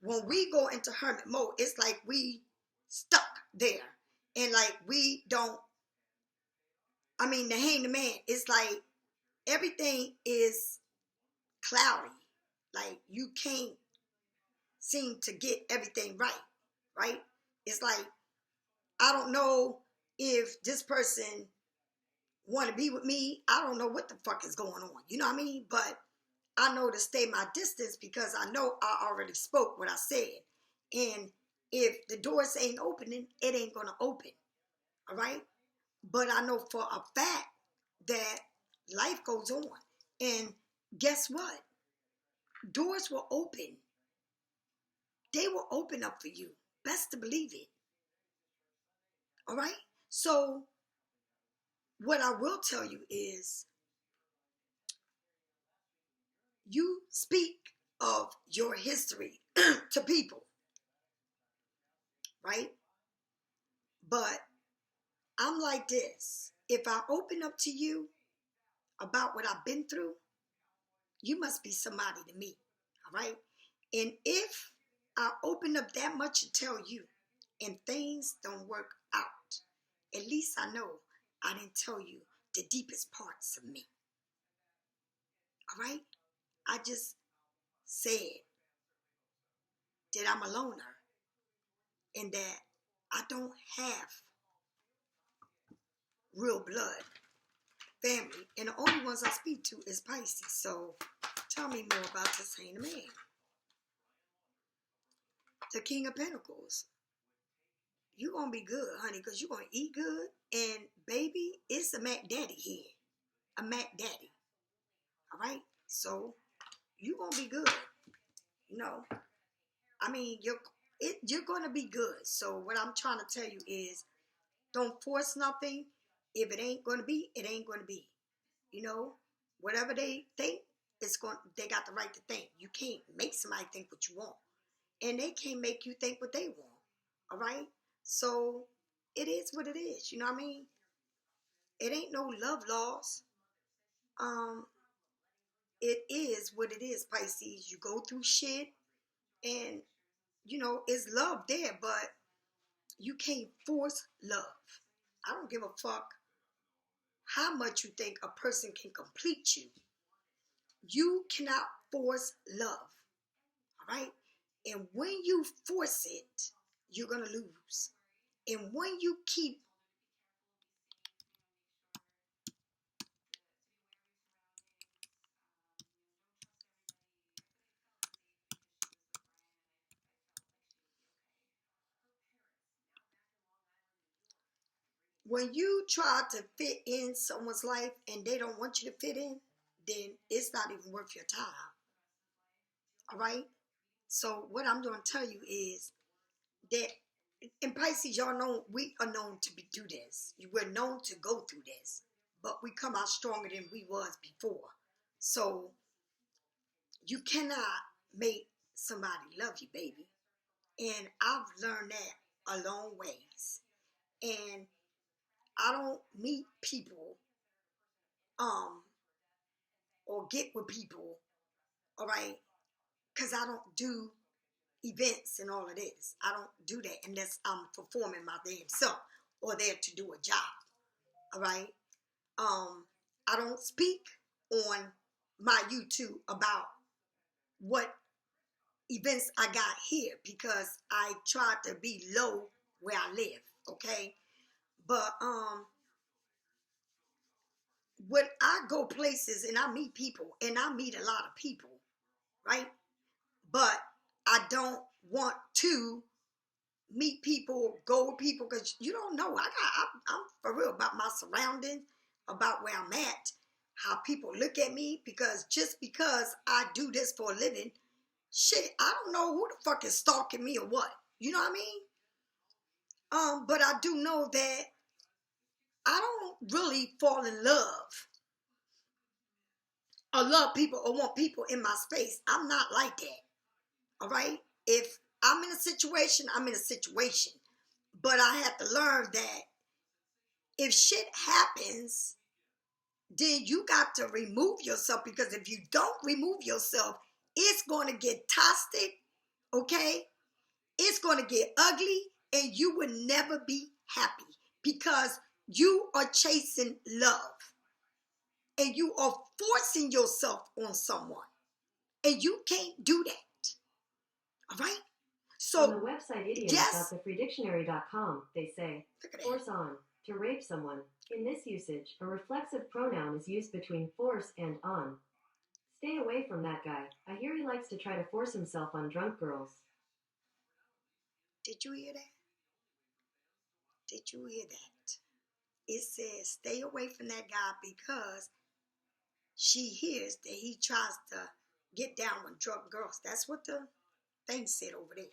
When we go into hermit mode, it's like we stuck there. And like the hanged man, it's like everything is cloudy. Like you can't seem to get everything right, right? It's like, I don't know if this person want to be with me. I don't know what the fuck is going on. You know what I mean? But I know to stay my distance because I know I already spoke what I said. And if the doors ain't opening, it ain't going to open. All right? But I know for a fact that life goes on. And guess what? Doors will open. They will open up for you. Best to believe it. All right? So what I will tell you is you speak of your history to people, right? But I'm like this. If I open up to you about what I've been through, you must be somebody to me, all right? And if I open up that much to tell you and things don't work out, at least I know I didn't tell you the deepest parts of me, all right? I just said that I'm a loner and that I don't have real blood family, and the only ones I speak to is Pisces. So tell me more about this hanged man. The King of Pentacles. You're going to be good, honey, because you're going to eat good. And baby, it's a Mac Daddy here. A Mac Daddy. All right? So you're going to be good. I mean, you're going to be good. So what I'm trying to tell you is don't force nothing. If it ain't going to be, it ain't going to be. Whatever they think, they got the right to think. You can't make somebody think what you want. And they can't make you think what they want. All right? So it is what it is. You know what I mean? It ain't no love laws. It is what it is, Pisces. You go through shit and, it's love there, but you can't force love. I don't give a fuck how much you think a person can complete you. You cannot force love. All right? And when you force it, you're going to lose. And when you keep when you try to fit in someone's life and they don't want you to fit in, then it's not even worth your time. All right? So what I'm going to tell you is that in Pisces, y'all know we are known to do this. We're known to go through this, but we come out stronger than we was before. So you cannot make somebody love you, baby. And I've learned that a long ways. And I don't meet people or get with people, all right, because I don't do events and all of this. I don't do that unless I'm performing my damn self or there to do a job, all right. I don't speak on my YouTube about what events I got here because I try to be low where I live, okay. But when I go places and I meet people, and I meet a lot of people, right? But I don't want to meet people, go with people, because you don't know. I'm for real about my surroundings, about where I'm at, how people look at me, because just because I do this for a living, shit, I don't know who the fuck is stalking me or what. You know what I mean? But I do know that I don't really fall in love or love people or want people in my space. I'm not like that. All right? If I'm in a situation, I'm in a situation. But I have to learn that if shit happens, then you got to remove yourself, because if you don't remove yourself, it's going to get toxic, okay? It's going to get ugly, and you will never be happy because you are chasing love and you are forcing yourself on someone, and you can't do that. All right? So on the website idioms.thefreedictionary.com, they say, force on, to rape someone. In this usage, a reflexive pronoun is used between force and on. Stay away from that guy. I hear he likes to try to force himself on drunk girls. Did you hear that? Did you hear that? It says stay away from that guy because she hears that he tries to get down with drunk girls. That's what the thing said over there.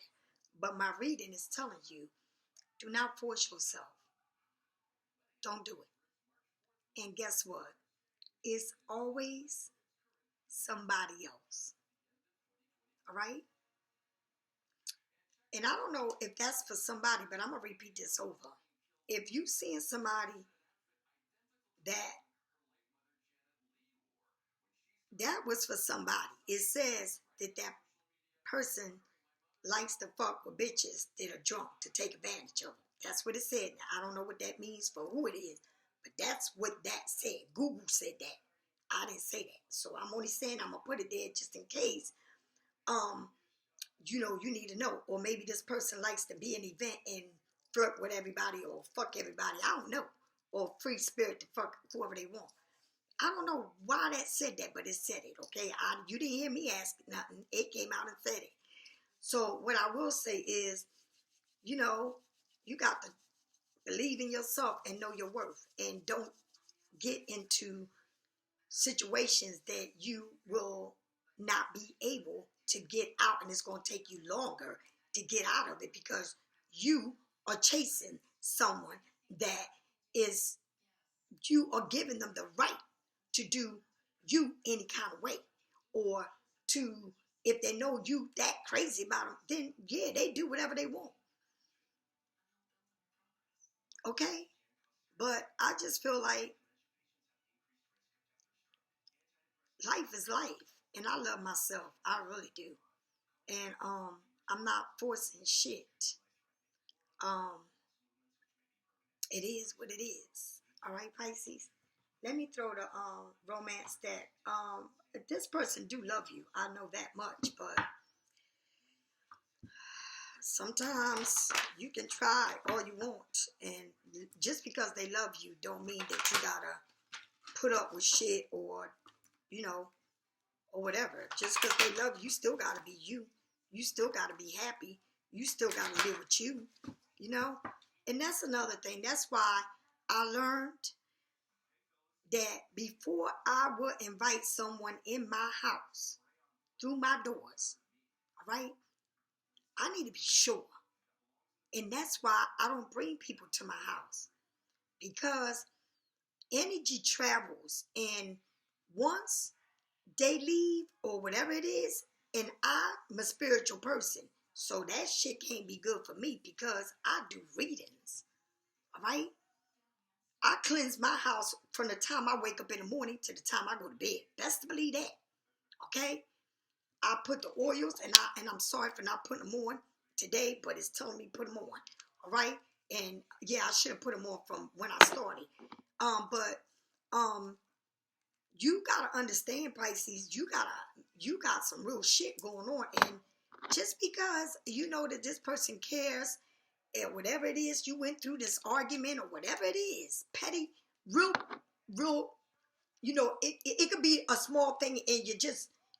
But my reading is telling you, do not force yourself. Don't do it. And guess what? It's always somebody else. All right? And I don't know if that's for somebody, but I'm going to repeat this over. If you seeing somebody that was for somebody, it says that person likes to fuck with bitches that are drunk to take advantage of them. That's what it said. Now, I don't know what that means for who it is, but that's what that said. Google said that. I didn't say that. So I'm only saying I'm going to put it there just in case, you need to know. Or maybe this person likes to be an event and flirt with everybody or fuck everybody. I don't know. Or free spirit to fuck whoever they want. I don't know why that said that, but it said it, okay? You didn't hear me ask nothing. It came out and said it. So what I will say is, you got to believe in yourself and know your worth. And don't get into situations that you will not be able to get out. And it's going to take you longer to get out of it because you are chasing someone that is, you are giving them the right to do you any kind of way, or to, if they know you that crazy about them, then yeah, they do whatever they want. Okay? But I just feel like life is life, and I love myself. I really do. And I'm not forcing shit. Um it is what it is. All right, Pisces. Let me throw the romance that this person do love you. I know that much, but sometimes you can try all you want, and just because they love you don't mean that you gotta put up with shit or, you know, or whatever. Just because they love you, you still gotta be you. You still gotta be happy. You still gotta live with you, you know? And that's another thing. That's why I learned that before I would invite someone in my house through my doors, all right, I need to be sure. And that's why I don't bring people to my house, because energy travels, and once they leave or whatever it is, and I'm a spiritual person, so that shit can't be good for me because I do readings, all right? I cleanse my house from the time I wake up in the morning to the time I go to bed. Best to believe that, okay? I put the oils, and I'm sorry for not putting them on today, but it's telling me put them on, all right? And yeah, I should have put them on from when I started. But you gotta understand, Pisces, you got some real shit going on, and just because you know that this person cares, and whatever it is you went through, this argument or whatever it is, petty, real, you know, it could be a small thing,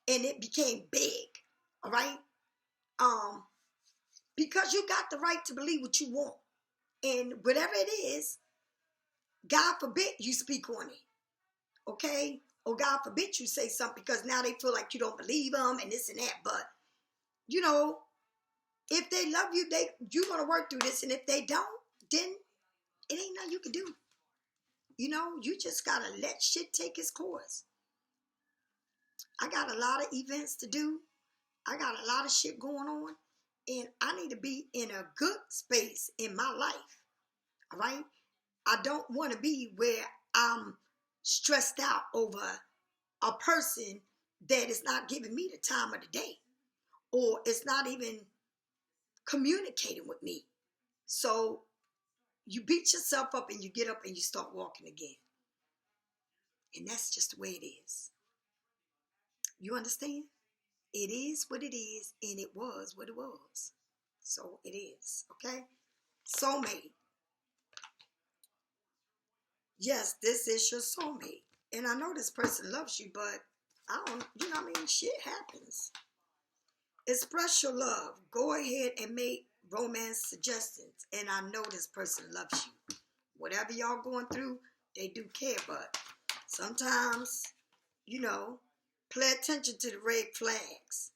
and it became big, all right? Because you got the right to believe what you want, and whatever it is, God forbid you speak on it, okay? Or God forbid you say something because now they feel like you don't believe them and this and that. But, you know, if they love you, you're going to work through this. And if they don't, then it ain't nothing you can do. You know, you just got to let shit take its course. I got a lot of events to do. I got a lot of shit going on. And I need to be in a good space in my life. All right? I don't want to be where I'm stressed out over a person that is not giving me the time of the day, or it's not even communicating with me. So you beat yourself up and you get up and you start walking again. And that's just the way it is. You understand? It is what it is, and it was what it was. So it is, okay? Soulmate. Yes, this is your soulmate. And I know this person loves you, but I don't, you know what I mean? Shit happens. Express your love. Go ahead and make romance suggestions. And I know this person loves you. Whatever y'all going through, they do care. But sometimes, you know, pay attention to the red flags.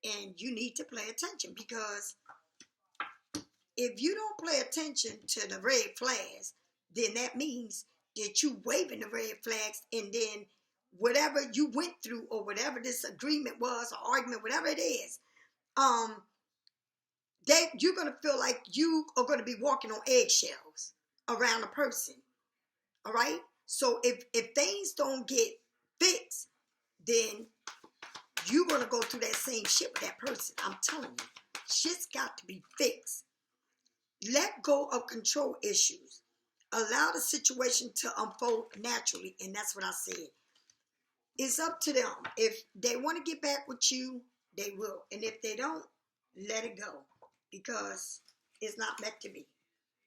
And you need to pay attention, because if you don't pay attention to the red flags, then that means that you waving the red flags, and then whatever you went through or whatever this agreement was or argument, whatever it is, you're going to feel like you are going to be walking on eggshells around a person. All right? So if things don't get fixed, then you're going to go through that same shit with that person. I'm telling you, shit's got to be fixed. Let go of control issues. Allow the situation to unfold naturally, and that's what I said. It's up to them. If they want to get back with you, they will. And if they don't, let it go, because it's not meant to be.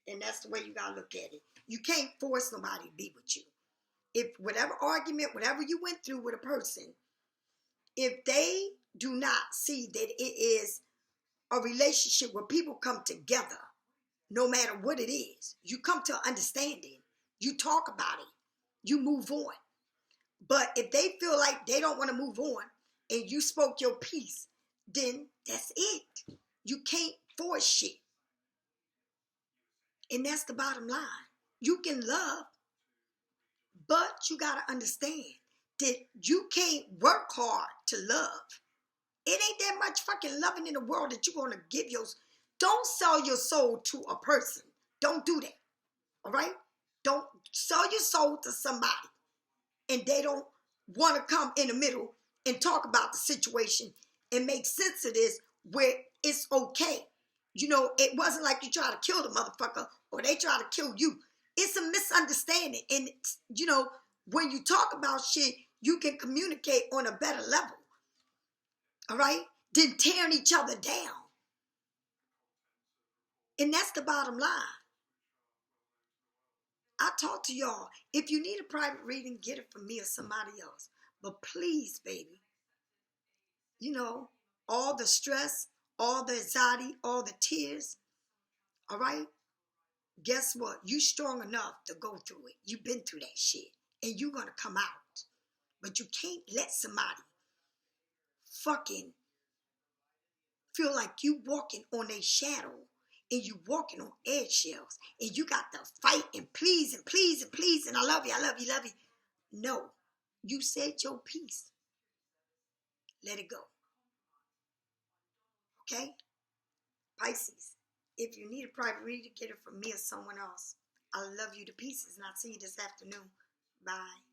And that's the way you got to look at it. You can't force nobody to be with you. If whatever argument, whatever you went through with a person, if they do not see that it is a relationship where people come together, no matter what it is, you come to understanding, you talk about it, you move on. But if they feel like they don't want to move on and you spoke your piece, then that's it. You can't force shit. And that's the bottom line. You can love, but you got to understand that you can't work hard to love. It ain't that much fucking loving in the world that you're going to give your... Don't sell your soul to a person. Don't do that. All right? Don't sell your soul to somebody and they don't want to come in the middle and talk about the situation and make sense of this where it's okay. You know, it wasn't like you tried to kill the motherfucker or they tried to kill you. It's a misunderstanding. And, you know, when you talk about shit, you can communicate on a better level. All right? Than tearing each other down. And that's the bottom line. I talk to y'all. If you need a private reading, get it from me or somebody else. But please, baby, you know, all the stress, all the anxiety, all the tears, all right? Guess what? You strong enough to go through it. You've been through that shit. And you're going to come out. But you can't let somebody fucking feel like you walking on a shadow and you walking on eggshells and you got to fight and please and please and please and I love you, I love you, love you. No, you said your piece. Let it go. Okay? Pisces, if you need a private reading, get it from me or someone else. I love you to pieces and I'll see you this afternoon. Bye.